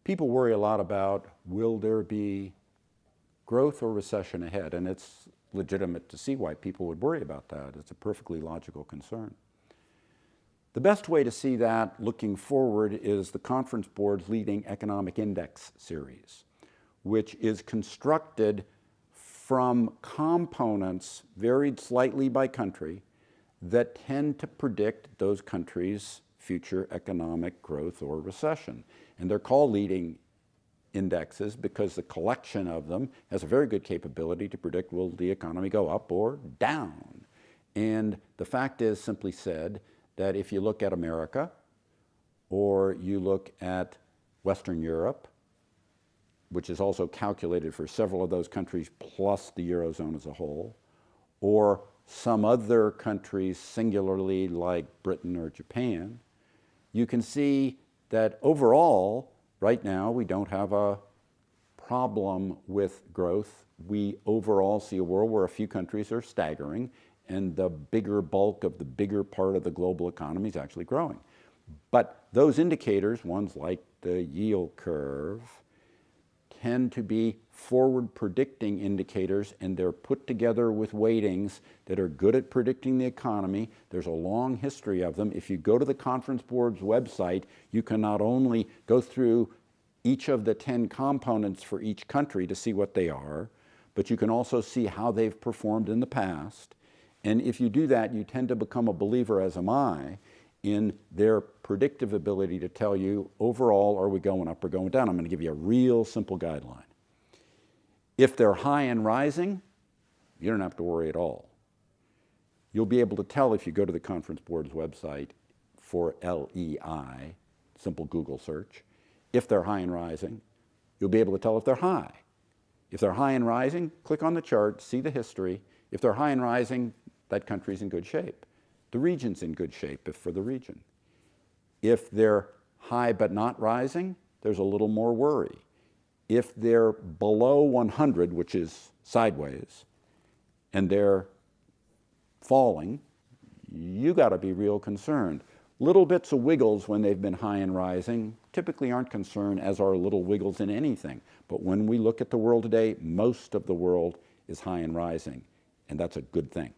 People worry a lot about, will there be growth or recession ahead? And it's legitimate to see why people would worry about that. It's a perfectly logical concern. The best way to see that looking forward is the Conference Board's leading economic index series, which is constructed from components varied slightly by country that tend to predict those countries' future economic growth or recession. And they're called leading indexes because the collection of them has a very good capability to predict, will the economy go up or down? And the fact is, simply said, that if you look at America or you look at Western Europe, which is also calculated for several of those countries plus the Eurozone as a whole, or some other countries singularly like Britain or Japan, you can see that overall, right now, we don't have a problem with growth. We overall see a world where a few countries are staggering and the bigger bulk of the bigger part of the global economy is actually growing. But those indicators, ones like the yield curve, tend to be forward predicting indicators, and they're put together with weightings that are good at predicting the economy. There's a long history of them. If you go to the Conference Board's website, you can not only go through each of the 10 components for each country to see what they are, but you can also see how they've performed in the past. And if you do that, you tend to become a believer, as am I, in their predictive ability to tell you, overall, are we going up or going down? I'm going to give you a real simple guideline. If they're high and rising, you don't have to worry at all. You'll be able to tell if you go to the Conference Board's website for LEI, simple Google search. If they're high and rising, you'll be able to tell if they're high. If they're high and rising, click on the chart, see the history. If they're high and rising, that country's in good shape. The region's in good shape if for the region. If they're high but not rising, there's a little more worry. If they're below 100, which is sideways, and they're falling, you got to be real concerned. Little bits of wiggles when they've been high and rising typically aren't concerned, as are little wiggles in anything. But when we look at the world today, most of the world is high and rising, and that's a good thing.